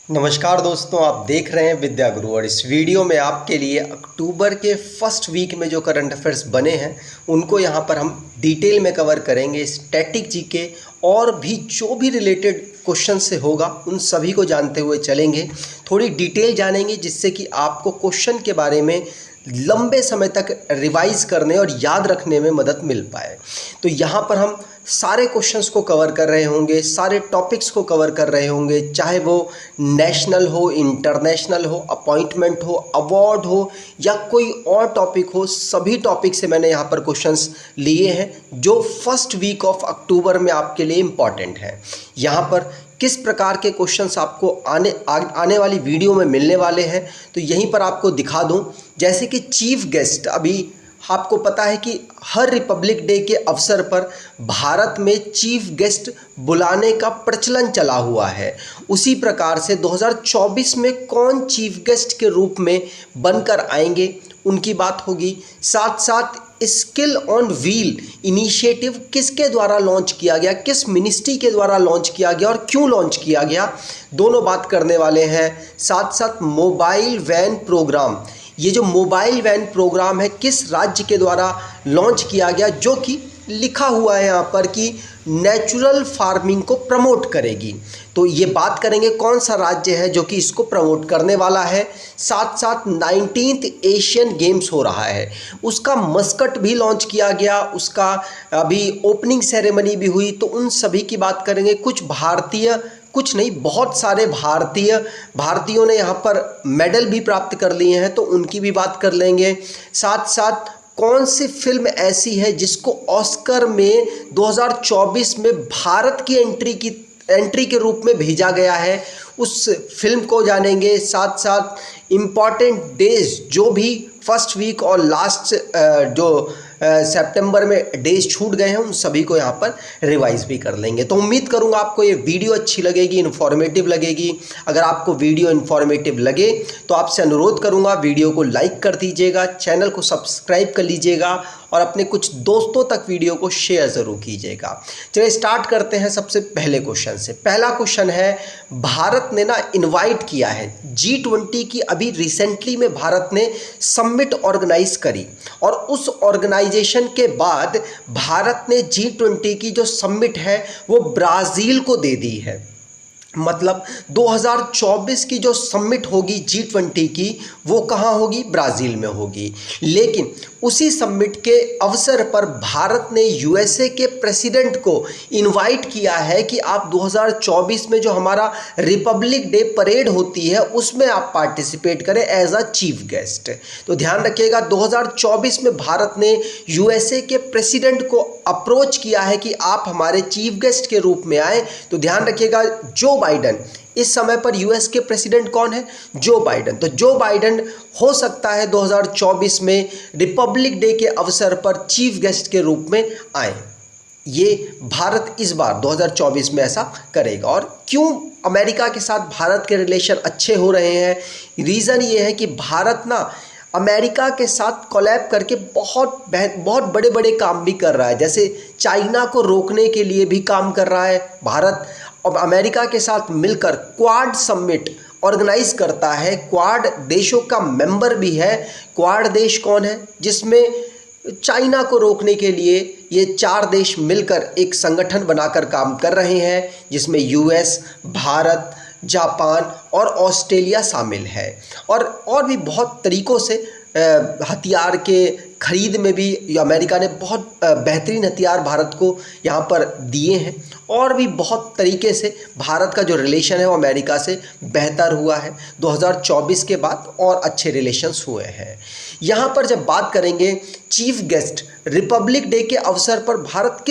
नमस्कार दोस्तों, आप देख रहे हैं विद्या गुरु और इस वीडियो में आपके लिए अक्टूबर के फर्स्ट वीक में जो करंट अफेयर्स बने हैं उनको यहाँ पर हम डिटेल में कवर करेंगे। स्टैटिक जीके और भी जो भी रिलेटेड क्वेश्चन से होगा उन सभी को जानते हुए चलेंगे, थोड़ी डिटेल जानेंगे जिससे कि आपको क्वेश्चन के बारे में लंबे समय तक रिवाइज करने और याद रखने में मदद मिल पाए। तो यहाँ पर हम सारे क्वेश्चंस को कवर कर रहे होंगे, सारे टॉपिक्स को कवर कर रहे होंगे, चाहे वो नेशनल हो, इंटरनेशनल हो, अपॉइंटमेंट हो, अवार्ड हो या कोई और टॉपिक हो। सभी टॉपिक से मैंने यहाँ पर क्वेश्चंस लिए हैं जो फर्स्ट वीक ऑफ अक्टूबर में आपके लिए इम्पॉर्टेंट है। यहाँ पर किस प्रकार के क्वेश्चंस आपको आने वाली वीडियो में मिलने वाले हैं तो यहीं पर आपको दिखा दूं। जैसे कि चीफ गेस्ट, अभी आपको पता है कि हर रिपब्लिक डे के अवसर पर भारत में चीफ गेस्ट बुलाने का प्रचलन चला हुआ है। उसी प्रकार से 2024 में कौन चीफ गेस्ट के रूप में बनकर आएंगे उनकी बात होगी। साथ साथ स्किल ऑन व्हील इनिशिएटिव किसके द्वारा लॉन्च किया गया, किस मिनिस्ट्री के द्वारा लॉन्च किया गया और क्यों लॉन्च किया गया, दोनों बात करने वाले हैं। साथ साथ मोबाइल वैन प्रोग्राम, ये जो मोबाइल वैन प्रोग्राम है किस राज्य के द्वारा लॉन्च किया गया, जो कि लिखा हुआ है यहाँ पर कि नेचुरल फार्मिंग को प्रमोट करेगी। तो ये बात करेंगे कौन सा राज्य है जो कि इसको प्रमोट करने वाला है। साथ साथ 19th एशियन गेम्स हो रहा है, उसका मस्कट भी लॉन्च किया गया, उसका अभी ओपनिंग सेरेमनी भी हुई, तो उन सभी की बात करेंगे। कुछ नहीं, बहुत सारे भारतीयों ने यहाँ पर मेडल भी प्राप्त कर लिए हैं तो उनकी भी बात कर लेंगे। साथ साथ कौन सी फिल्म ऐसी है जिसको ऑस्कर में 2024 में भारत की एंट्री के रूप में भेजा गया है, उस फिल्म को जानेंगे। साथ साथ इम्पॉर्टेंट डेज जो भी फर्स्ट वीक और लास्ट जो सितंबर में डेज छूट गए हैं उन सभी को यहाँ पर रिवाइज भी कर लेंगे। तो उम्मीद करूँगा आपको ये वीडियो अच्छी लगेगी, इन्फॉर्मेटिव लगेगी। अगर आपको वीडियो इन्फॉर्मेटिव लगे तो आपसे अनुरोध करूँगा वीडियो को लाइक कर दीजिएगा, चैनल को सब्सक्राइब कर लीजिएगा और अपने कुछ दोस्तों तक वीडियो को शेयर ज़रूर कीजिएगा। चलिए स्टार्ट करते हैं सबसे पहले क्वेश्चन से। पहला क्वेश्चन है, भारत ने ना इनवाइट किया है G20 की, अभी रिसेंटली में भारत ने समिट ऑर्गेनाइज करी और उस ऑर्गेनाइजेशन के बाद भारत ने G20 की जो समिट है वो ब्राज़ील को दे दी है। मतलब 2024 की जो समिट होगी G20 की वो कहाँ होगी, ब्राज़ील में होगी। लेकिन उसी समिट के अवसर पर भारत ने यूएसए के प्रेसिडेंट को इनवाइट किया है कि आप 2024 में जो हमारा रिपब्लिक डे परेड होती है उसमें आप पार्टिसिपेट करें एज अ चीफ गेस्ट। तो ध्यान रखिएगा 2024 में भारत ने यूएसए के प्रेसिडेंट को अप्रोच किया है कि आप हमारे चीफ गेस्ट के रूप में आए। तो ध्यान रखिएगा जो बाइडन, इस समय पर यूएस के प्रेसिडेंट कौन है, जो बाइडन। तो जो बाइडन हो सकता है 2024 में रिपब्लिक डे के अवसर पर चीफ गेस्ट के रूप में आए। ये भारत इस बार 2024 में ऐसा करेगा। और क्यों अमेरिका के साथ भारत के रिलेशन अच्छे हो रहे हैं, रीज़न ये है कि भारत ना अमेरिका के साथ कोलैब करके बहुत बड़े बड़े काम भी कर रहा है। जैसे चाइना को रोकने के लिए भी काम कर रहा है भारत, और अमेरिका के साथ मिलकर क्वाड समिट ऑर्गेनाइज करता है, क्वाड देशों का मेंबर भी है। क्वाड देश कौन है, जिसमें चाइना को रोकने के लिए ये 4 देश मिलकर एक संगठन बनाकर काम कर रहे हैं, जिसमें यूएस, भारत, जापान और ऑस्ट्रेलिया शामिल है। और भी बहुत तरीक़ों से हथियार के खरीद में भी अमेरिका ने बहुत बेहतरीन हथियार भारत को यहाँ पर दिए हैं, और भी बहुत तरीके से भारत का जो रिलेशन है वो अमेरिका से बेहतर हुआ है 2024 के बाद, और अच्छे रिलेशंस हुए हैं। यहाँ पर जब बात करेंगे चीफ गेस्ट, रिपब्लिक डे के अवसर पर भारत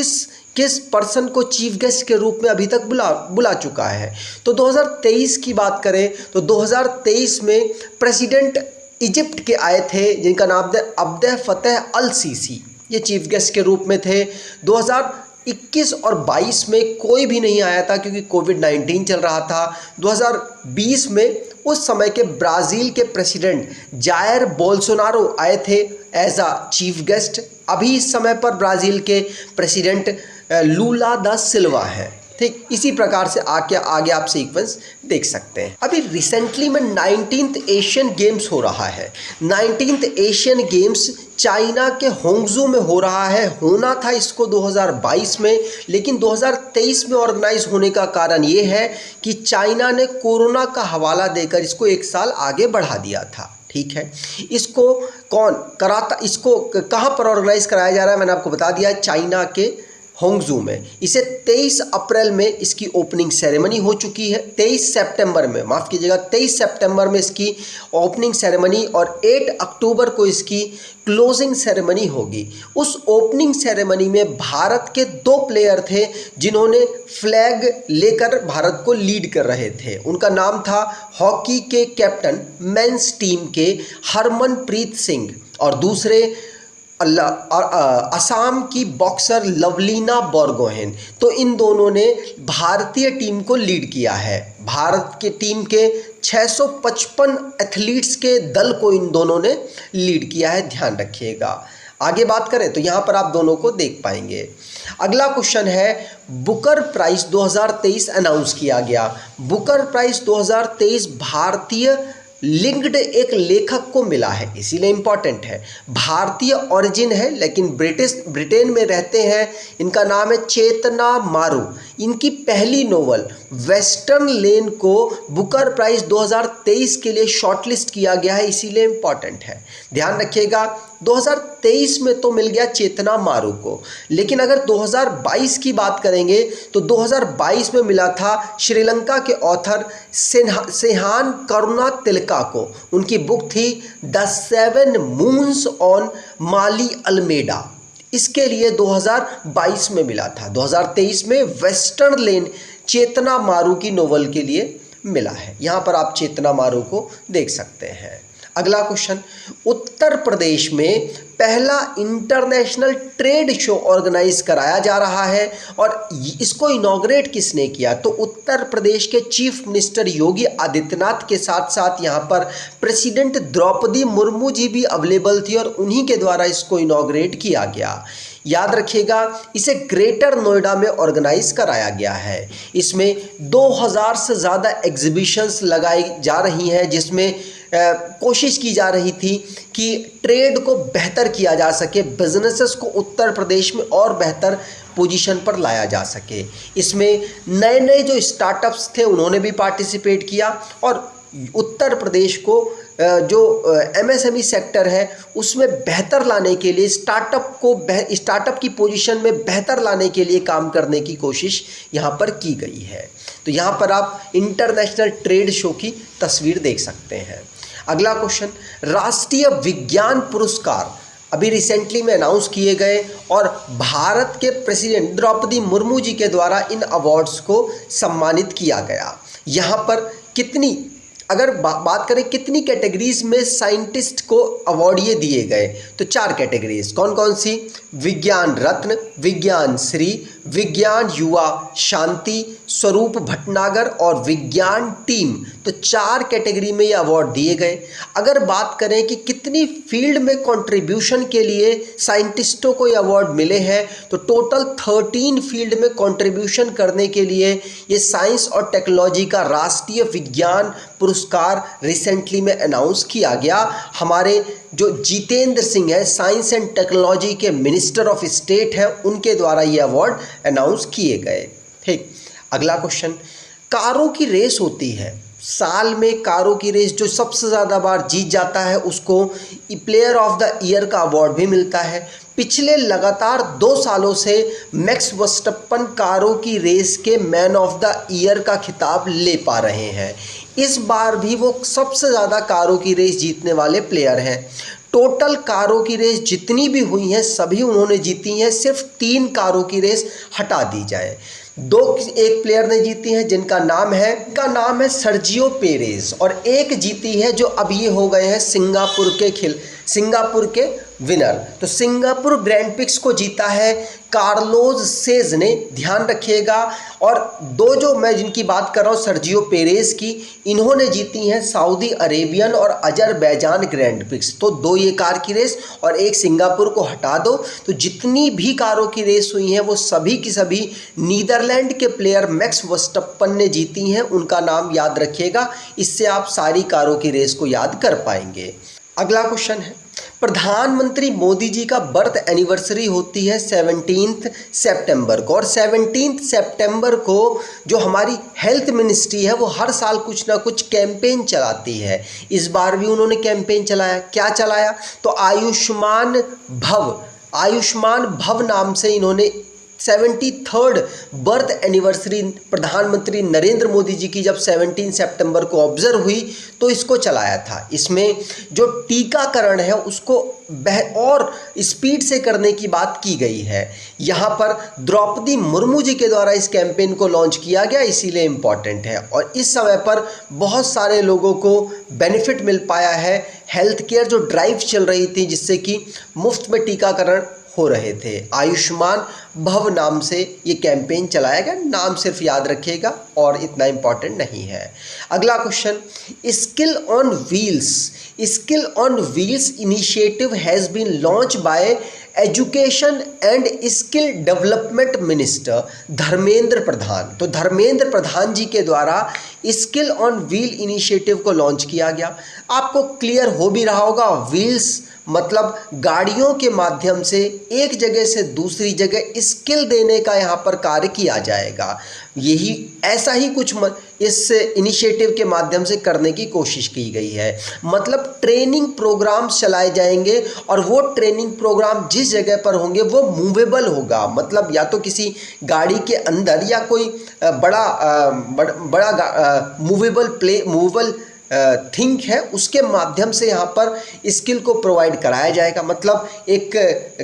किस पर्सन को चीफ गेस्ट के रूप में अभी तक बुला चुका है। तो 2023 की बात करें तो 2023 में प्रेसिडेंट इजिप्ट के आए थे जिनका नाम था अब्देल फतेह अल सीसी, ये चीफ गेस्ट के रूप में थे। 2021 और 22 में कोई भी नहीं आया था क्योंकि कोविड-19 चल रहा था। 2020 में उस समय के ब्राज़ील के प्रेसिडेंट जायर बोल्सोनारो आए थे एज अ चीफ गेस्ट। अभी इस समय पर ब्राज़ील के प्रेसिडेंट लूला दा सिल्वा है। ठीक, इसी प्रकार से आगे आप सीक्वेंस देख सकते हैं। अभी रिसेंटली में 19th एशियन गेम्स हो रहा है। 19th एशियन गेम्स चाइना के होंगजू में हो रहा है। होना था इसको 2022 में, लेकिन 2023 में ऑर्गेनाइज होने का कारण ये है कि चाइना ने कोरोना का हवाला देकर इसको 1 साल आगे बढ़ा दिया था। ठीक है, इसको कौन कराता, इसको कहाँ पर ऑर्गेनाइज कराया जा रहा है, मैंने आपको बता दिया, चाइना के होंगजू में। इसे 23 अप्रैल में इसकी ओपनिंग सेरेमनी हो चुकी है। 23 सितंबर में, माफ़ कीजिएगा, 23 सितंबर में इसकी ओपनिंग सेरेमनी और 8 अक्टूबर को इसकी क्लोजिंग सेरेमनी होगी। उस ओपनिंग सेरेमनी में भारत के 2 प्लेयर थे जिन्होंने फ्लैग लेकर भारत को लीड कर रहे थे। उनका नाम था हॉकी के कैप्टन मेंस टीम के हरमनप्रीत सिंह और दूसरे असम की बॉक्सर लवलीना बोरगोहेन। तो इन दोनों ने भारतीय टीम को लीड किया है। भारत के टीम के 655 एथलीट्स के दल को इन दोनों ने लीड किया है, ध्यान रखिएगा। आगे बात करें तो यहाँ पर आप दोनों को देख पाएंगे। अगला क्वेश्चन है, बुकर प्राइज 2023 अनाउंस किया गया। बुकर प्राइज 2023 भारतीय लिंक्ड एक लेखक को मिला है, इसीलिए इम्पॉर्टेंट है। भारतीय ओरिजिन है लेकिन ब्रिटेन में रहते हैं। इनका नाम है चेतना मारू। इनकी पहली नोवेल वेस्टर्न लेन को बुकर प्राइज 2023 के लिए शॉर्टलिस्ट किया गया है, इसीलिए इम्पॉर्टेंट है, ध्यान रखिएगा। 2023 में तो मिल गया चेतना मारू को, लेकिन अगर 2022 की बात करेंगे तो 2022 में मिला था श्रीलंका के ऑथर सेहान करुणातिलका को। उनकी बुक थी the 7 moons of Maali Almeida, इसके लिए 2022 में मिला था। 2023 में वेस्टर्न लेन चेतना मारू की नोवेल के लिए मिला है। यहाँ पर आप चेतना मारू को देख सकते हैं। अगला क्वेश्चन, उत्तर प्रदेश में पहला इंटरनेशनल ट्रेड शो ऑर्गेनाइज कराया जा रहा है और इसको इनॉग्रेट किसने किया, तो उत्तर प्रदेश के चीफ मिनिस्टर योगी आदित्यनाथ के साथ साथ यहाँ पर प्रेसिडेंट द्रौपदी मुर्मू जी भी अवेलेबल थी और उन्हीं के द्वारा इसको इनॉग्रेट किया गया। याद रखिएगा, इसे ग्रेटर नोएडा में ऑर्गेनाइज कराया गया है। इसमें 2000 से ज़्यादा एग्जीबिशंस लगाई जा रही हैं, जिसमें कोशिश की जा रही थी कि ट्रेड को बेहतर किया जा सके, बिजनेसेस को उत्तर प्रदेश में और बेहतर पोजीशन पर लाया जा सके। इसमें नए नए जो स्टार्टअप्स थे उन्होंने भी पार्टिसिपेट किया और उत्तर प्रदेश को जो एमएसएमई सेक्टर है उसमें बेहतर लाने के लिए, स्टार्टअप की पोजीशन में बेहतर लाने के लिए काम करने की कोशिश यहाँ पर की गई है। तो यहाँ पर आप इंटरनेशनल ट्रेड शो की तस्वीर देख सकते हैं। अगला क्वेश्चन, राष्ट्रीय विज्ञान पुरस्कार अभी रिसेंटली में अनाउंस किए गए और भारत के प्रेसिडेंट द्रौपदी मुर्मू जी के द्वारा इन अवार्ड्स को सम्मानित किया गया। यहाँ पर कितनी, अगर बात करें कितनी कैटेगरीज में साइंटिस्ट को अवार्ड ये दिए गए, तो 4 कैटेगरीज। कौन कौन सी, विज्ञान रत्न, विज्ञान श्री, विज्ञान युवा शांति स्वरूप भटनागर और विज्ञान टीम। तो 4 कैटेगरी में ये अवार्ड दिए गए। अगर बात करें कि कितनी फील्ड में कंट्रीब्यूशन के लिए साइंटिस्टों को ये अवार्ड मिले हैं, तो टोटल 13 फील्ड में कंट्रीब्यूशन करने के लिए ये साइंस और टेक्नोलॉजी का राष्ट्रीय विज्ञान पुरस्कार रिसेंटली में अनाउंस किया गया। हमारे जो जितेंद्र सिंह है, साइंस एंड टेक्नोलॉजी के मिनिस्टर ऑफ स्टेट हैं, उनके द्वारा ये अवार्ड अनाउंस किए गए। ठीक, अगला क्वेश्चन, कारों की रेस होती है, साल में कारों की रेस जो सबसे ज़्यादा बार जीत जाता है उसको प्लेयर ऑफ द ईयर का अवार्ड भी मिलता है। पिछले लगातार 2 सालों से मैक्स वर्स्टप्पन कारों की रेस के मैन ऑफ द ईयर का खिताब ले पा रहे हैं। इस बार भी वो सबसे ज़्यादा कारों की रेस जीतने वाले प्लेयर हैं। टोटल कारों की रेस जितनी भी हुई हैं सभी उन्होंने जीती हैं, सिर्फ 3 कारों की रेस हटा दी जाए। एक प्लेयर ने जीती है जिनका नाम है सर्जियो पेरेज और एक जीती है जो अब ये हो गए हैं सिंगापुर के विनर। तो सिंगापुर ग्रैंड प्रिक्स को जीता है कार्लोस सेज ने, ध्यान रखिएगा। और दो जो मैं जिनकी बात कर रहा हूँ सर्जियो पेरेज की, इन्होंने जीती हैं सऊदी अरेबियन और अजरबैजान ग्रैंड प्रिक्स। तो दो ये कार की रेस और एक सिंगापुर को हटा दो तो जितनी भी कारों की रेस हुई हैं वो सभी की सभी नीदरलैंड के प्लेयर मैक्स वर्स्टप्पन ने जीती हैं। उनका नाम याद रखिएगा, इससे आप सारी कारों की रेस को याद कर पाएंगे। अगला क्वेश्चन है, प्रधानमंत्री मोदी जी का बर्थ एनिवर्सरी होती है 17 सितंबर को, और 17 सितंबर को जो हमारी हेल्थ मिनिस्ट्री है वो हर साल कुछ ना कुछ कैंपेन चलाती है। इस बार भी उन्होंने कैंपेन चलाया। क्या चलाया? तो आयुष्मान भव नाम से इन्होंने 73rd बर्थ एनिवर्सरी प्रधानमंत्री नरेंद्र मोदी जी की जब 17 सितंबर को ऑब्जर्व हुई तो इसको चलाया था। इसमें जो टीकाकरण है उसको और स्पीड से करने की बात की गई है। यहाँ पर द्रौपदी मुर्मू जी के द्वारा इस कैंपेन को लॉन्च किया गया, इसीलिए इम्पॉर्टेंट है। और इस समय पर बहुत सारे लोगों को बेनिफिट मिल पाया है। हेल्थ केयर जो ड्राइव चल रही थी जिससे कि मुफ्त में टीकाकरण हो रहे थे। आयुष्मान भव नाम से ये कैंपेन चलाया गया, नाम सिर्फ याद रखिएगा और इतना इम्पॉर्टेंट नहीं है। अगला question, skill on wheels initiative has been launch by education and skill development minister Dharmendra Pradhan. तो धर्मेंद्र प्रधान जी के द्वारा स्किल ऑन व्हील इनिशिएटिव को लॉन्च किया गया। आपको क्लियर हो भी रहा होगा, व्हील्स मतलब गाड़ियों के माध्यम से एक जगह से दूसरी जगह स्किल देने का यहाँ पर कार्य किया जाएगा। यही ऐसा ही कुछ इस इनिशिएटिव के माध्यम से करने की कोशिश की गई है। मतलब ट्रेनिंग प्रोग्राम्स चलाए जाएंगे और वो ट्रेनिंग प्रोग्राम जिस जगह पर होंगे वो मूवेबल होगा। मतलब या तो किसी गाड़ी के अंदर या कोई बड़ा मूवेबल थिंक है उसके माध्यम से यहाँ पर स्किल को प्रोवाइड कराया जाएगा। मतलब एक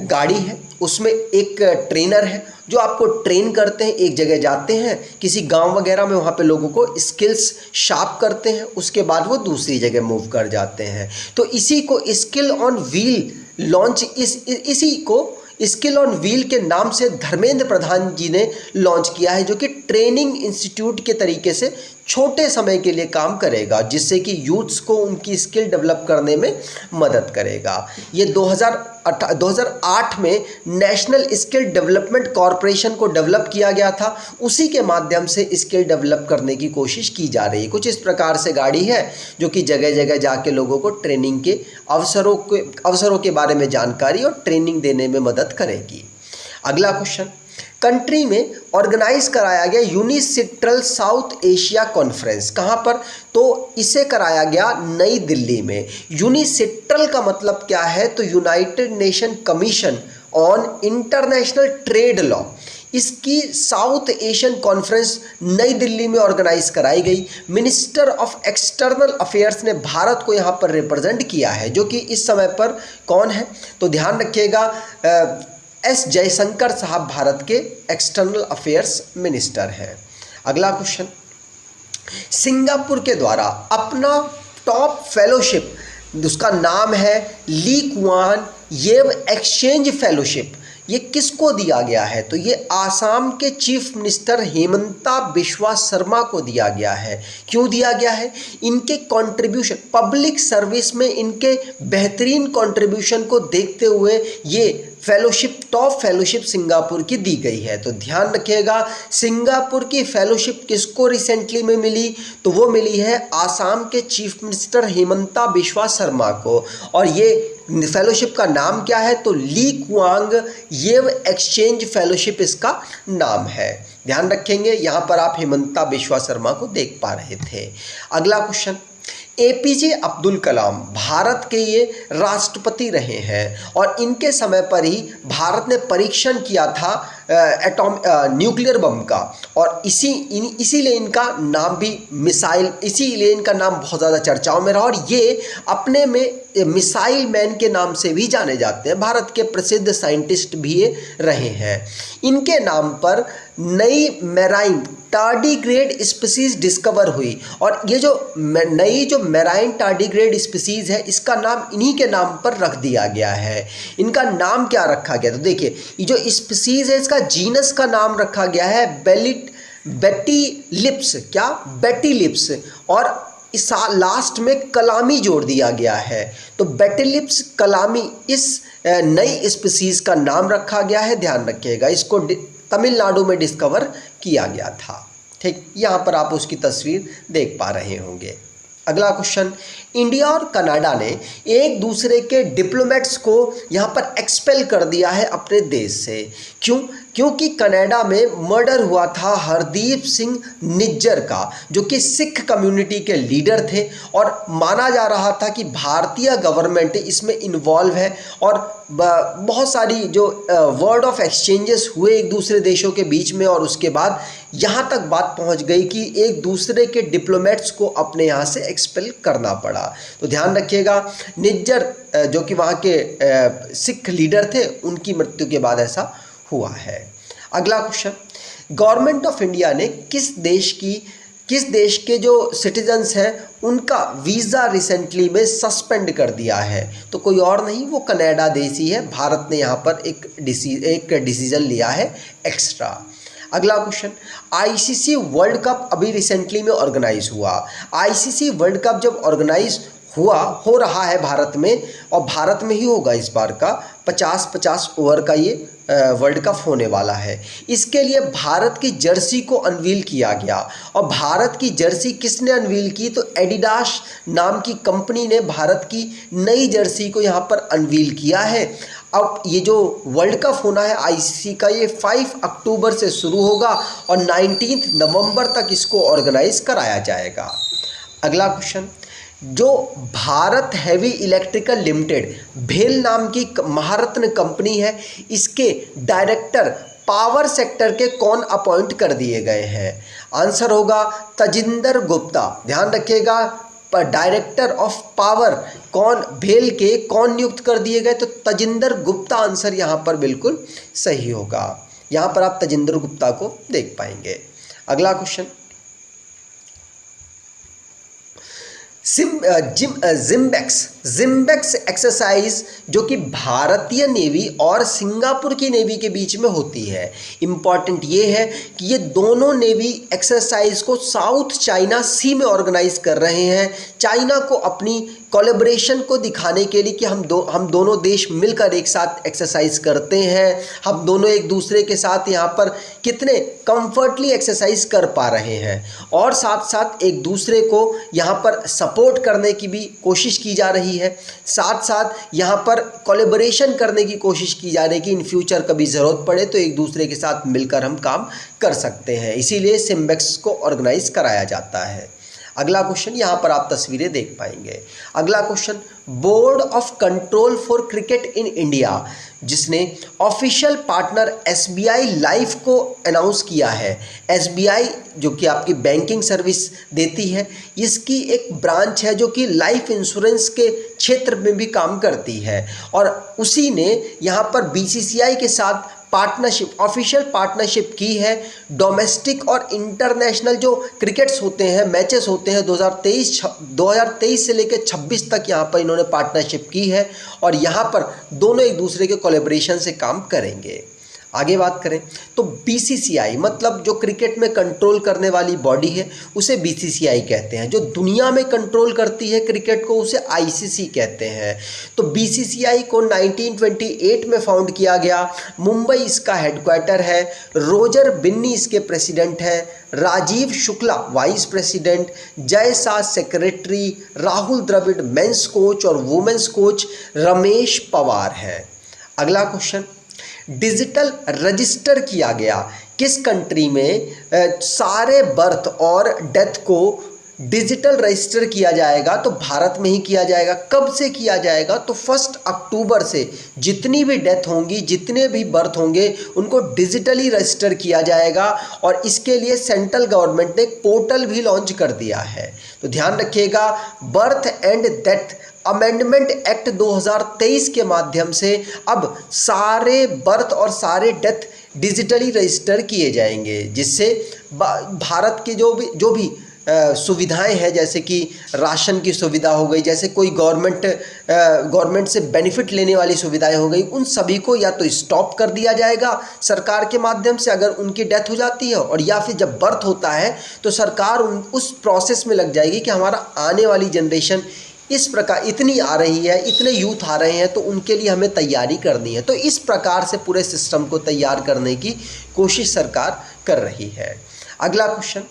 गाड़ी है, उसमें एक ट्रेनर है जो आपको ट्रेन करते हैं, एक जगह जाते हैं किसी गांव वगैरह में, वहाँ पे लोगों को स्किल्स शार्प करते हैं, उसके बाद वो दूसरी जगह मूव कर जाते हैं। तो इसी को स्किल ऑन व्हील लॉन्च इसी को स्किल ऑन व्हील के नाम से धर्मेंद्र प्रधान जी ने लॉन्च किया है, जो कि ट्रेनिंग इंस्टीट्यूट के तरीके से छोटे समय के लिए काम करेगा, जिससे कि यूथ्स को उनकी स्किल डेवलप करने में मदद करेगा। ये 2008 में नेशनल स्किल डेवलपमेंट कॉरपोरेशन को डेवलप किया गया था, उसी के माध्यम से स्किल डेवलप करने की कोशिश की जा रही है। कुछ इस प्रकार से गाड़ी है जो कि जगह जगह जाके लोगों को ट्रेनिंग के अवसरों के बारे में जानकारी और ट्रेनिंग देने में मदद करेगी। अगला क्वेश्चन, कंट्री में ऑर्गेनाइज कराया गया यूनिसिट्रल साउथ एशिया कॉन्फ्रेंस, कहाँ पर? तो इसे कराया गया नई दिल्ली में। यूनिसिट्रल का मतलब क्या है? तो United nation commission on international trade law. इसकी साउथ एशियन कॉन्फ्रेंस नई दिल्ली में ऑर्गेनाइज कराई गई। मिनिस्टर ऑफ एक्सटर्नल अफेयर्स ने भारत को यहाँ पर रिप्रेजेंट किया है, जो कि इस समय पर कौन है? तो ध्यान रखिएगा, एस जयशंकर साहब भारत के एक्सटर्नल अफेयर्स मिनिस्टर हैं। अगला क्वेश्चन, सिंगापुर के द्वारा अपना टॉप फेलोशिप, उसका नाम है ली कुआन येव एक्सचेंज फेलोशिप, ये किसको दिया गया है? तो ये आसाम के चीफ मिनिस्टर हेमंता बिश्वा शर्मा को दिया गया है। क्यों दिया गया है? इनके कंट्रीब्यूशन, पब्लिक सर्विस में इनके बेहतरीन कंट्रीब्यूशन को देखते हुए ये फेलोशिप, टॉप फेलोशिप सिंगापुर की दी गई है। तो ध्यान रखिएगा, सिंगापुर की फेलोशिप किसको रिसेंटली में मिली? तो वो मिली है आसाम के चीफ मिनिस्टर हेमंता बिश्वा शर्मा को। और ये फेलोशिप का नाम क्या है? तो ली कुआंग येव एक्सचेंज फेलोशिप इसका नाम है। ध्यान रखेंगे, यहाँ पर आप हेमंता बिश्वा शर्मा को देख पा रहे थे। अगला क्वेश्चन, एपीजे अब्दुल कलाम भारत के ये राष्ट्रपति रहे हैं और इनके समय पर ही भारत ने परीक्षण किया था न्यूक्लियर बम का, और इसीलिए इनका नाम भी मिसाइल, इसीलिए इनका नाम बहुत ज़्यादा चर्चाओं में रहा, और ये अपने में मिसाइल मैन के नाम से भी जाने जाते हैं। भारत के प्रसिद्ध साइंटिस्ट भी ये रहे हैं। इनके नाम पर नई मैराइन टार्डीग्रेड स्पीसीज डिस्कवर हुई, और ये जो नई जो मैराइन टार्डीग्रेड स्पीसीज है, इसका नाम इन्हीं के नाम पर रख दिया गया है। इनका नाम क्या रखा गया, तो देखिए ये जो स्पीसीज है इसका जीनस का नाम रखा गया है बेटिलिप्स, क्या बेटिलिप्स, और इस लास्ट में कलामी जोड़ दिया गया है। तो बेटिलिप्स कलामी इस नई स्पीसीज का नाम रखा गया है, ध्यान रखिएगा। इसको तमिलनाडु में डिस्कवर किया गया था। ठीक, यहाँ पर आप उसकी तस्वीर देख पा रहे होंगे। अगला क्वेश्चन, इंडिया और कनाडा ने एक दूसरे के डिप्लोमेट्स को यहाँ पर एक्सपेल कर दिया है अपने देश से। क्यों? क्योंकि कनाडा में मर्डर हुआ था हरदीप सिंह निज्जर का, जो कि सिख कम्युनिटी के लीडर थे, और माना जा रहा था कि भारतीय गवर्नमेंट इसमें इन्वॉल्व है, और बहुत सारी जो वर्ड ऑफ एक्सचेंजेस हुए एक दूसरे देशों के बीच में, और उसके बाद यहाँ तक बात पहुँच गई कि एक दूसरे के डिप्लोमेट्स को अपने यहाँ से एक्सपेल करना पड़ा। तो ध्यान रखिएगा, निज्जर जो कि वहाँ के सिख लीडर थे, उनकी मृत्यु के बाद ऐसा हुआ है। अगला क्वेश्चन, गवर्नमेंट ऑफ इंडिया ने किस देश के जो सिटीजन्स हैं उनका वीज़ा रिसेंटली में सस्पेंड कर दिया है? तो कोई और नहीं, वो कनाडा देश ही है। भारत ने यहाँ पर एक डिसीजन लिया है एक्स्ट्रा। अगला क्वेश्चन, आईसीसी वर्ल्ड कप अभी रिसेंटली में ऑर्गेनाइज हुआ। आईसीसी वर्ल्ड कप जब ऑर्गेनाइज हो रहा है भारत में, और भारत में ही होगा इस बार का, 50-50 ओवर का ये वर्ल्ड कप होने वाला है। इसके लिए भारत की जर्सी को अनवील किया गया, और भारत की जर्सी किसने अनवील की? तो एडिडास नाम की कंपनी ने भारत की नई जर्सी को यहाँ पर अनवील किया है। अब ये जो वर्ल्ड कप होना है आईसीसी का, ये 5 अक्टूबर से शुरू होगा और 19 नवंबर तक इसको ऑर्गेनाइज कराया जाएगा। अगला क्वेश्चन, जो भारत हैवी इलेक्ट्रिकल लिमिटेड भेल नाम की महारत्न कंपनी है, इसके डायरेक्टर पावर सेक्टर के कौन अपॉइंट कर दिए गए हैं? आंसर होगा तजिंदर गुप्ता। ध्यान रखिएगा, डायरेक्टर ऑफ पावर कौन, भेल के कौन नियुक्त कर दिए गए? तो तजिंदर गुप्ता आंसर यहाँ पर बिल्कुल सही होगा। यहाँ पर आप तजिंदर गुप्ता को देख पाएंगे। अगला क्वेश्चन, जिम्बेक्स एक्सरसाइज जो कि भारतीय नेवी और सिंगापुर की नेवी के बीच में होती है। इम्पॉर्टेंट ये है कि ये दोनों नेवी एक्सरसाइज को साउथ चाइना सी में ऑर्गेनाइज कर रहे हैं, चाइना को अपनी कोलैबोरेशन को दिखाने के लिए कि हम दोनों देश मिलकर एक साथ एक्सरसाइज करते हैं, हम दोनों एक दूसरे के साथ यहाँ पर कितने कंफर्टली एक्सरसाइज कर पा रहे हैं, और साथ साथ एक दूसरे को यहाँ पर सपोर्ट करने की भी कोशिश की जा रही है, साथ साथ यहाँ पर कोलैबोरेशन करने की कोशिश की जा रही है कि इन फ्यूचर कभी ज़रूरत पड़े तो एक दूसरे के साथ मिलकर हम काम कर सकते हैं, इसीलिए सिम्बेक्स को ऑर्गेनाइज कराया जाता है। अगला क्वेश्चन, यहाँ पर आप तस्वीरें देख पाएंगे। अगला question, board of control for cricket in India, जिसने ऑफिशियल पार्टनर एसबीआई लाइफ को अनाउंस किया है। एसबीआई जो कि आपकी बैंकिंग सर्विस देती है, इसकी एक ब्रांच है जो कि लाइफ इंश्योरेंस के क्षेत्र में भी काम करती है, और उसी ने यहाँ पर बीसीसीआई के साथ ऑफिशियल पार्टनरशिप की है। डोमेस्टिक और इंटरनेशनल जो क्रिकेट्स होते हैं, मैचेस होते हैं, 2023 से लेकर 26 तक यहाँ पर इन्होंने पार्टनरशिप की है, और यहाँ पर दोनों एक दूसरे के कोलैबोरेशन से काम करेंगे। आगे बात करें तो बीसीसीआई मतलब जो क्रिकेट में कंट्रोल करने वाली बॉडी है उसे बीसीसीआई कहते हैं, जो दुनिया में कंट्रोल करती है क्रिकेट को उसे आईसीसी कहते हैं। तो बीसीसीआई को 1928 में फाउंड किया गया, मुंबई इसका हेडक्वार्टर है, रोजर बिन्नी इसके प्रेसिडेंट है, Rajiv Shukla vice president, Jay Shah secretary, Rahul Dravid men's coach और वुमेन्स कोच रमेश पवार है। अगला क्वेश्चन, डिजिटल रजिस्टर किया गया किस कंट्री में सारे बर्थ और डेथ को डिजिटल रजिस्टर किया जाएगा तो भारत में ही किया जाएगा। कब से किया जाएगा? तो 1 अक्टूबर से जितनी भी डेथ होंगी, जितने भी बर्थ होंगे, उनको डिजिटली रजिस्टर किया जाएगा। और इसके लिए सेंट्रल गवर्नमेंट ने एक पोर्टल भी लॉन्च कर दिया है। तो ध्यान रखिएगा, birth and death amendment act 2023 के माध्यम से अब सारे बर्थ और सारे डेथ डिजिटली रजिस्टर किए जाएंगे, जिससे भारत की जो भी सुविधाएं हैं, जैसे कि राशन की सुविधा हो गई, जैसे कोई गवर्नमेंट से बेनिफिट लेने वाली सुविधाएं हो गई, उन सभी को या तो स्टॉप कर दिया जाएगा सरकार के माध्यम से अगर उनकी डेथ हो जाती है, और या फिर जब बर्थ होता है तो सरकार उस प्रोसेस में लग जाएगी कि हमारा आने वाली जनरेशन इस प्रकार इतनी आ रही है, इतने यूथ आ रहे हैं, तो उनके लिए हमें तैयारी करनी है। तो इस प्रकार से पूरे सिस्टम को तैयार करने की कोशिश सरकार कर रही है। अगला क्वेश्चन,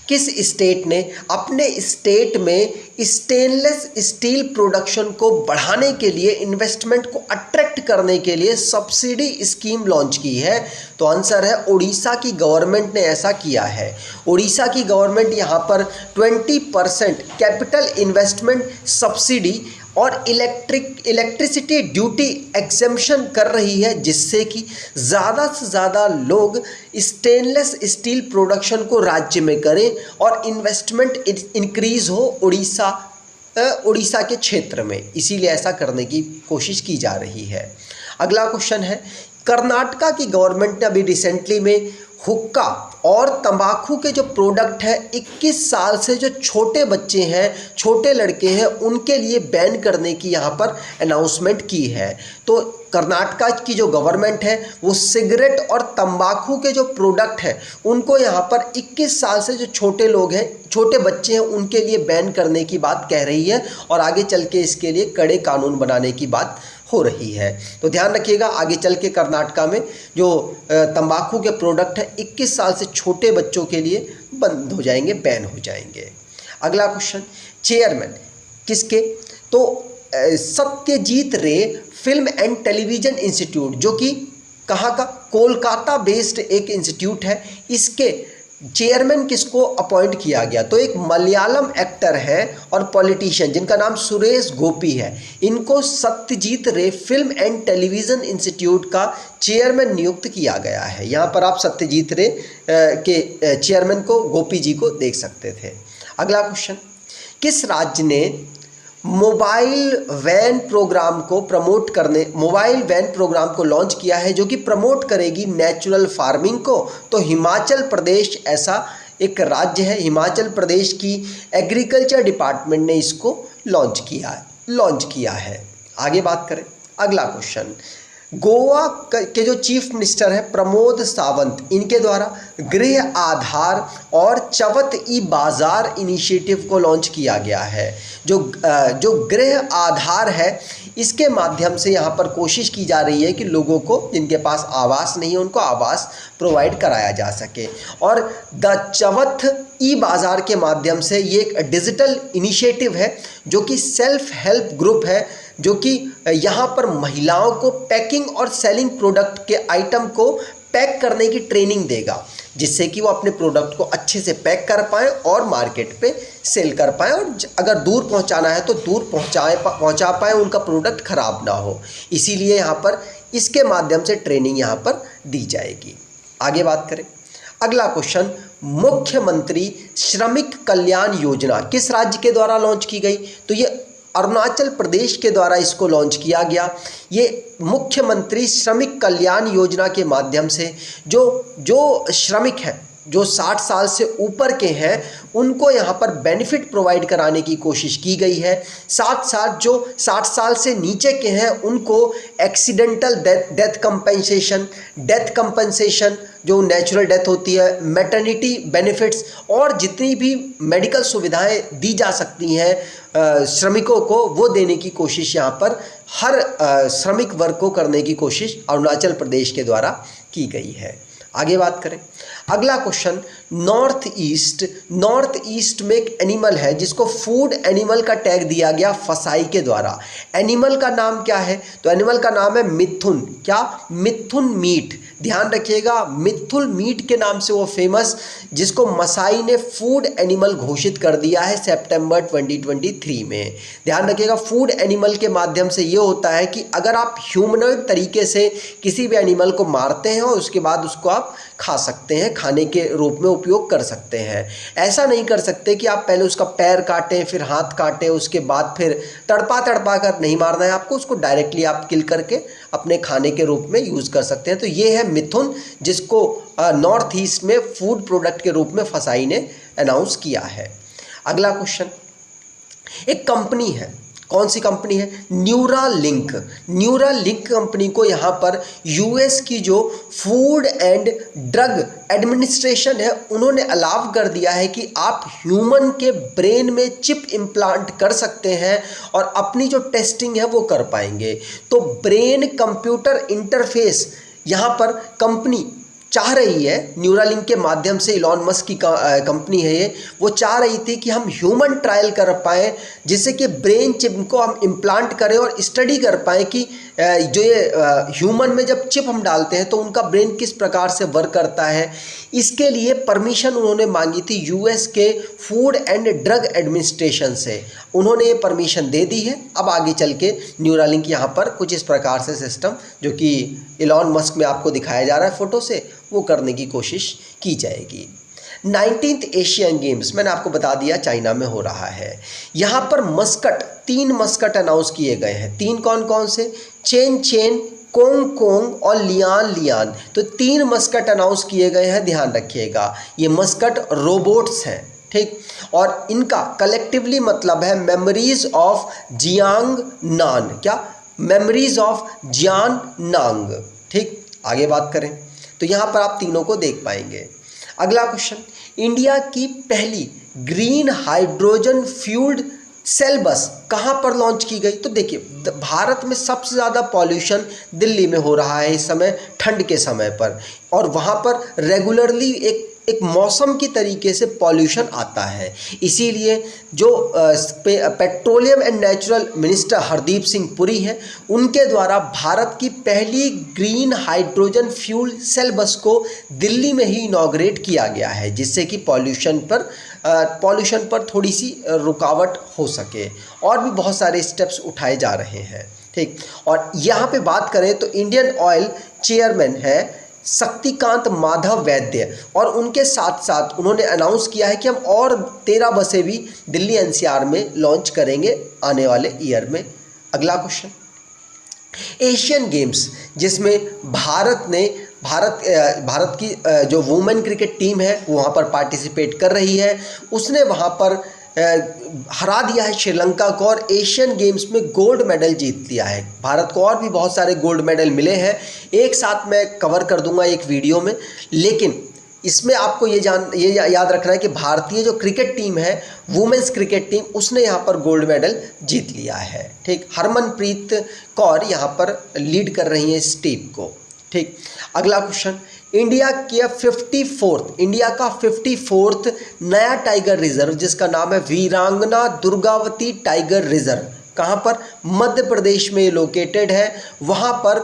किस स्टेट ने अपने स्टेट में स्टेनलेस स्टील प्रोडक्शन को बढ़ाने के लिए, इन्वेस्टमेंट को अट्रैक्ट करने के लिए सब्सिडी स्कीम लॉन्च की है? तो आंसर है उड़ीसा की गवर्नमेंट ने ऐसा किया है। उड़ीसा की गवर्नमेंट यहाँ पर 20% कैपिटल इन्वेस्टमेंट सब्सिडी और इलेक्ट्रिसिटी ड्यूटी एग्जेम्पशन कर रही है, जिससे कि ज़्यादा से ज़्यादा लोग स्टेनलेस स्टील प्रोडक्शन को राज्य में करें और इन्वेस्टमेंट इंक्रीज़ हो उड़ीसा के क्षेत्र में। इसीलिए ऐसा करने की कोशिश की जा रही है। अगला क्वेश्चन है, कर्नाटका की गवर्नमेंट ने अभी रिसेंटली में हुक्का और तंबाकू के जो प्रोडक्ट है 21 साल से जो छोटे बच्चे हैं, छोटे लड़के हैं, उनके लिए बैन करने की यहाँ पर अनाउंसमेंट की है। तो कर्नाटका की जो गवर्नमेंट है वो सिगरेट और तंबाकू के जो प्रोडक्ट हैं उनको यहाँ पर 21 साल से जो छोटे लोग हैं, छोटे बच्चे हैं, उनके लिए बैन करने की बात कह रही है, और आगे चल के इसके लिए कड़े कानून बनाने की बात हो रही है। तो ध्यान रखिएगा, आगे चल के कर्नाटका में जो तंबाकू के प्रोडक्ट हैं 21 साल से छोटे बच्चों के लिए बंद हो जाएंगे, बैन हो जाएंगे। अगला क्वेश्चन, चेयरमैन किसके? तो सत्यजीत रे फिल्म एंड टेलीविज़न इंस्टीट्यूट, जो कि कहाँ का? कोलकाता बेस्ड एक इंस्टीट्यूट है, इसके चेयरमैन किसको अपॉइंट किया गया? तो एक मलयालम एक्टर है और पॉलिटिशियन जिनका नाम सुरेश गोपी है। इनको सत्यजीत रे फिल्म एंड टेलीविज़न इंस्टीट्यूट का चेयरमैन नियुक्त किया गया है। यहाँ पर आप सत्यजीत रे के चेयरमैन को, गोपी जी को देख सकते थे। अगला क्वेश्चन, किस राज्य ने मोबाइल वैन प्रोग्राम को लॉन्च किया है जो कि प्रमोट करेगी नेचुरल फार्मिंग को? तो हिमाचल प्रदेश ऐसा एक राज्य है। हिमाचल प्रदेश की एग्रीकल्चर डिपार्टमेंट ने इसको लॉन्च किया है। आगे बात करें, अगला क्वेश्चन, गोवा के जो चीफ मिनिस्टर है प्रमोद सावंत, इनके द्वारा गृह आधार और चवत ई बाजार इनिशिएटिव को लॉन्च किया गया है। जो गृह आधार है, इसके माध्यम से यहाँ पर कोशिश की जा रही है कि लोगों को जिनके पास आवास नहीं है उनको आवास प्रोवाइड कराया जा सके। और द चवथ ई बाज़ार के माध्यम से ये एक डिजिटल इनिशिएटिव है जो कि सेल्फ हेल्प ग्रुप है, जो कि यहाँ पर महिलाओं को पैकिंग और सेलिंग प्रोडक्ट के आइटम को पैक करने की ट्रेनिंग देगा, जिससे कि वो अपने प्रोडक्ट को अच्छे से पैक कर पाएँ और मार्केट पे सेल कर पाएँ, और अगर दूर पहुँचाना है तो दूर पहुँचा पाएँ, उनका प्रोडक्ट ख़राब ना हो। इसीलिए यहाँ पर इसके माध्यम से ट्रेनिंग यहाँ पर दी जाएगी। आगे बात करें, अगला क्वेश्चन, मुख्यमंत्री श्रमिक कल्याण योजना किस राज्य के द्वारा लॉन्च की गई? तो ये अरुणाचल प्रदेश के द्वारा इसको लॉन्च किया गया। ये मुख्यमंत्री श्रमिक कल्याण योजना के माध्यम से जो श्रमिक हैं, जो 60 साल से ऊपर के हैं, उनको यहाँ पर बेनिफिट प्रोवाइड कराने की कोशिश की गई है। साथ साथ जो 60 साल से नीचे के हैं उनको एक्सीडेंटल डेथ कंपनसेशन जो नेचुरल डेथ होती है, मैटरनिटी बेनिफिट्स और जितनी भी मेडिकल सुविधाएं दी जा सकती हैं श्रमिकों को, वो देने की कोशिश यहाँ पर हर श्रमिक वर्ग को करने की कोशिश अरुणाचल प्रदेश के द्वारा की गई है। आगे बात करें, अगला क्वेश्चन, नॉर्थ ईस्ट में एक एनिमल है जिसको फूड एनिमल का टैग दिया गया फसाई के द्वारा। एनिमल का नाम क्या है? तो एनिमल का नाम है मिथुन। क्या? मिथुन मीट। ध्यान रखिएगा, मिथुल मीट के नाम से वो फेमस, जिसको मसाई ने फूड एनिमल घोषित कर दिया है सितंबर 2023 में। ध्यान रखिएगा, फूड एनिमल के माध्यम से ये होता है कि अगर आप ह्यूमनॉइड तरीके से किसी भी एनिमल को मारते हैं और उसके बाद उसको आप खा सकते हैं, खाने के रूप में उपयोग कर सकते हैं। ऐसा नहीं कर सकते कि आप पहले उसका पैर काटें, फिर हाथ काटें, उसके बाद फिर तड़पा कर नहीं मारना है आपको, उसको डायरेक्टली आप किल करके अपने खाने के रूप में यूज़ कर सकते हैं। तो ये है मिथुन, जिसको नॉर्थ ईस्ट में फूड प्रोडक्ट के रूप में फसाई ने अनाउंस किया है। अगला क्वेश्चन, एक कंपनी है, कौन सी कंपनी है? न्यूरालिंक। न्यूरालिंक कंपनी को यहाँ पर यूएस की जो फूड एंड ड्रग एडमिनिस्ट्रेशन है, उन्होंने अलाउ कर दिया है कि आप ह्यूमन के ब्रेन में चिप इम्प्लांट कर सकते हैं और अपनी जो टेस्टिंग है वो कर पाएंगे। तो ब्रेन कंप्यूटर इंटरफेस यहाँ पर कंपनी चाह रही है, न्यूरालिंक के माध्यम से, इलॉन मस्क की कंपनी है ये, वो चाह रही थी कि हम ह्यूमन ट्रायल कर पाएँ, जिससे कि ब्रेन चिप को हम इम्प्लांट करें और स्टडी कर पाएँ कि जो ये ह्यूमन में जब चिप हम डालते हैं तो उनका ब्रेन किस प्रकार से वर्क करता है। इसके लिए परमिशन उन्होंने मांगी थी यूएस के फूड एंड ड्रग एडमिनिस्ट्रेशन से, उन्होंने ये परमिशन दे दी है। अब आगे चल के न्यूरालिंक यहाँ पर कुछ इस प्रकार से सिस्टम, जो कि इलॉन मस्क में आपको दिखाया जा रहा है फ़ोटो से, वो करने की कोशिश की जाएगी। 19th एशियन गेम्स मैंने आपको बता दिया चाइना में हो रहा है। यहाँ पर मस्कट, 3 मस्कट अनाउंस किए गए हैं। 3 कौन कौन से? चेन चेन, कोंग कोंग और लियान लियान। तो 3 मस्कट अनाउंस किए गए हैं, ध्यान रखिएगा। ये मस्कट रोबोट्स हैं, ठीक, और इनका कलेक्टिवली मतलब है मेमोरीज ऑफ जियांग नान। क्या? मेमोरीज ऑफ जियान नांग, ठीक। आगे बात करें तो यहाँ पर आप तीनों को देख पाएंगे। अगला क्वेश्चन, इंडिया की पहली ग्रीन हाइड्रोजन फ्यूल्ड सेल बस कहाँ पर लॉन्च की गई? तो देखिए, भारत में सबसे ज़्यादा पॉल्यूशन दिल्ली में हो रहा है इस समय, ठंड के समय पर, और वहाँ पर रेगुलरली एक मौसम की तरीके से पॉल्यूशन आता है। इसीलिए जो petroleum and natural minister Hardeep Singh Puri हैं, उनके द्वारा भारत की पहली ग्रीन हाइड्रोजन फ्यूल सेल बस को दिल्ली में ही इनॉग्रेट किया गया है, जिससे कि पॉल्यूशन पर थोड़ी सी रुकावट हो सके। और भी बहुत सारे स्टेप्स उठाए जा रहे हैं, ठीक। और यहाँ पे बात करें तो इंडियन ऑयल चेयरमैन है शक्तिकांत माधव वैद्य, और उनके साथ साथ उन्होंने अनाउंस किया है कि हम और 13 बसें भी दिल्ली एनसीआर में लॉन्च करेंगे आने वाले ईयर में। अगला क्वेश्चन, एशियन गेम्स जिसमें भारत की जो वुमेन क्रिकेट टीम है वो वहाँ पर पार्टिसिपेट कर रही है, उसने वहाँ पर हरा दिया है श्रीलंका को और एशियन गेम्स में गोल्ड मेडल जीत लिया है। भारत को और भी बहुत सारे गोल्ड मेडल मिले हैं, एक साथ मैं कवर कर दूंगा एक वीडियो में, लेकिन इसमें आपको ये याद रखना है कि भारतीय जो क्रिकेट टीम है, वुमेन्स क्रिकेट टीम, उसने यहाँ पर गोल्ड मेडल जीत लिया है, ठीक। हरमनप्रीत कौर यहाँ पर लीड कर रही है इस टीम को, ठीक। अगला क्वेश्चन, इंडिया का 54th नया टाइगर रिजर्व, जिसका नाम है वीरांगना दुर्गावती टाइगर रिजर्व, कहाँ पर? मध्य प्रदेश में लोकेटेड है। वहाँ पर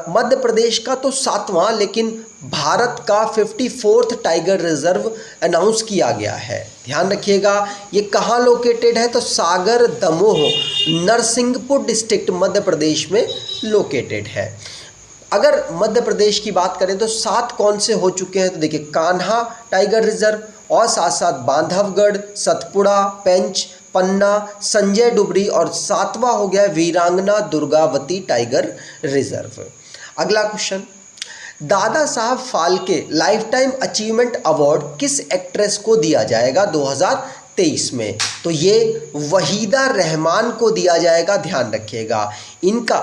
मध्य प्रदेश का तो 7वां, लेकिन भारत का 54th टाइगर रिजर्व अनाउंस किया गया है। ध्यान रखिएगा, ये कहाँ लोकेटेड है? तो सागर दमोह नरसिंहपुर डिस्ट्रिक्ट मध्य प्रदेश में लोकेटेड है। अगर मध्य प्रदेश की बात करें तो 7 कौन से हो चुके हैं? तो देखिए, कान्हा टाइगर रिजर्व और साथ साथ बांधवगढ़, सतपुड़ा, पेंच, पन्ना, संजय डुबरी, और 7वां हो गया वीरांगना दुर्गावती टाइगर रिजर्व। अगला question, Dada Saheb Phalke life time achievement award किस एक्ट्रेस को दिया जाएगा 2023 में? तो ये वहीदा रहमान को दिया जाएगा, ध्यान रखिएगा। इनका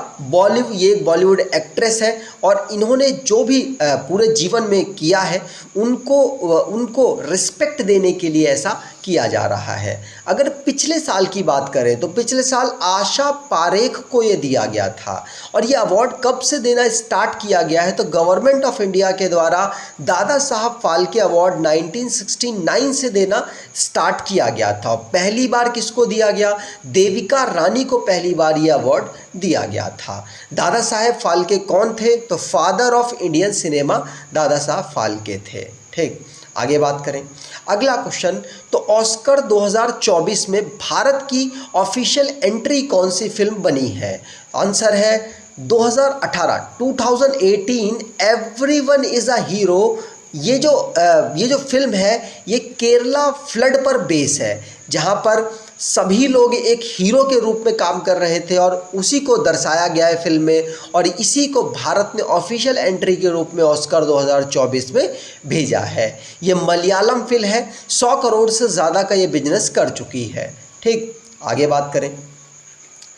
ये बॉलीवुड एक्ट्रेस है और इन्होंने जो भी पूरे जीवन में किया है उनको रिस्पेक्ट देने के लिए ऐसा किया जा रहा है। अगर पिछले साल की बात करें तो पिछले साल आशा पारेख को ये दिया गया था। और ये अवार्ड कब से देना स्टार्ट किया गया है तो गवर्नमेंट ऑफ इंडिया के द्वारा दादा साहब फाल्के अवार्ड 1969 से देना स्टार्ट किया गया था। पहली बार किसको दिया गया? देविका रानी को पहली बार ये अवार्ड दिया गया था। दादा साहब फाल्के कौन थे? तो father of Indian cinema Dada Saheb Phalke थे। ठीक, आगे बात करें। अगला क्वेश्चन, तो ऑस्कर 2024 में भारत की ऑफिशियल एंट्री कौन सी फिल्म बनी है? आंसर है 2018 एवरीवन इज़ अ हीरो। ये जो फिल्म है ये केरला फ्लड पर बेस है, जहाँ पर सभी लोग एक हीरो के रूप में काम कर रहे थे और उसी को दर्शाया गया है फिल्म में, और इसी को भारत ने ऑफिशियल एंट्री के रूप में ऑस्कर 2024 में भेजा है। ये मलयालम फिल्म है, 100 करोड़ से ज़्यादा का ये बिजनेस कर चुकी है। ठीक, आगे बात करें।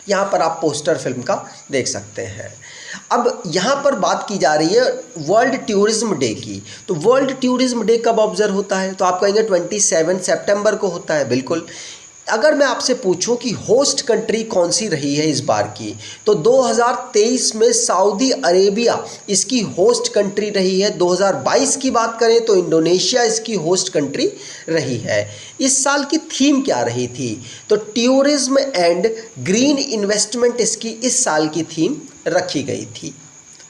यहाँ पर आप पोस्टर फिल्म का देख सकते हैं। अब यहाँ पर बात की जा रही है वर्ल्ड टूरिज्म डे की। तो वर्ल्ड टूरिज्म डे कब ऑब्जर्व होता है? तो आप कहेंगे 27 सितंबर को होता है। बिल्कुल। अगर मैं आपसे पूछूं कि होस्ट कंट्री कौन सी रही है इस बार की, तो 2023 में सऊदी अरेबिया इसकी होस्ट कंट्री रही है। 2022 की बात करें तो इंडोनेशिया इसकी होस्ट कंट्री रही है। इस साल की थीम क्या रही थी? तो टूरिज्म एंड ग्रीन इन्वेस्टमेंट इसकी इस साल की थीम रखी गई थी।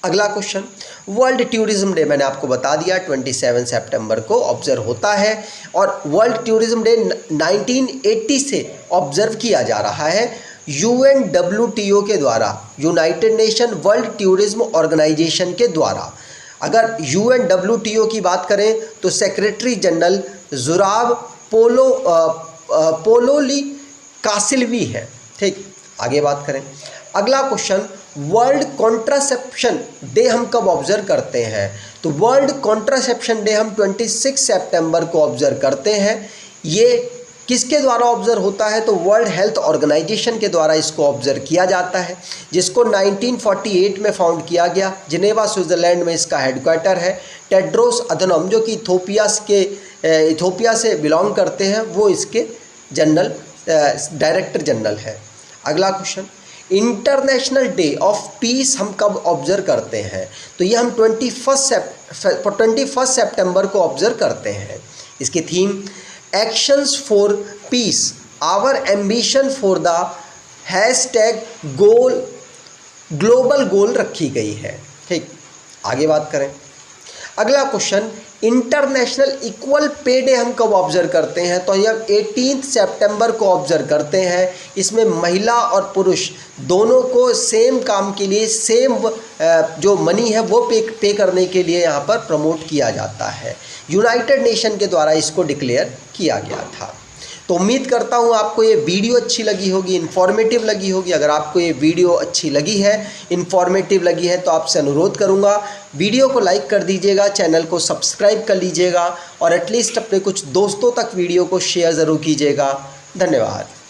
अगला क्वेश्चन, वर्ल्ड टूरिज्म डे मैंने आपको बता दिया 27 सितंबर को ऑब्जर्व होता है, और वर्ल्ड टूरिज्म डे 1980 से ऑब्जर्व किया जा रहा है UNWTO के द्वारा, United Nation World Tourism Organization के द्वारा। अगर UNWTO की बात करें तो सेक्रेटरी जनरल जुराब पोलोली कासिल्वी है। ठीक, आगे बात करें। अगला क्वेश्चन, वर्ल्ड कॉन्ट्रासेप्शन डे हम कब ऑब्जर्व करते हैं? तो वर्ल्ड कॉन्ट्रासेप्शन डे हम 26 सितंबर को ऑब्जर्व करते हैं। ये किसके द्वारा ऑब्जर्व होता है? तो वर्ल्ड हेल्थ ऑर्गेनाइजेशन के द्वारा इसको ऑब्जर्व किया जाता है, जिसको 1948 में फाउंड किया गया। जिनेवा स्विट्ज़रलैंड में इसका हेडक्वार्टर है। टेड्रोस अधनोम जो कि इथोपिया से बिलोंग करते हैं, वो इसके डायरेक्टर जनरल है। अगला question, international day of peace हम कब ऑब्जर्व करते हैं? तो ये हम 21 सितंबर को ऑब्जर्व करते हैं। इसकी theme actions for peace our ambition for the #global goal रखी गई है। ठीक, आगे बात करें। अगला question, international equal pay day हम कब ऑब्जर्व करते हैं? तो हम 18 सितंबर को ऑब्जर्व करते हैं। इसमें महिला और पुरुष दोनों को सेम काम के लिए सेम जो मनी है वो पे करने के लिए यहाँ पर प्रमोट किया जाता है। यूनाइटेड नेशन के द्वारा इसको डिक्लेयर किया गया था। तो उम्मीद करता हूँ आपको ये वीडियो अच्छी लगी होगी, इन्फॉर्मेटिव लगी होगी। अगर आपको ये वीडियो अच्छी लगी है, इन्फॉर्मेटिव लगी है, तो आपसे अनुरोध करूँगा वीडियो को लाइक कर दीजिएगा, चैनल को सब्सक्राइब कर लीजिएगा और एटलीस्ट अपने कुछ दोस्तों तक वीडियो को शेयर ज़रूर कीजिएगा। धन्यवाद।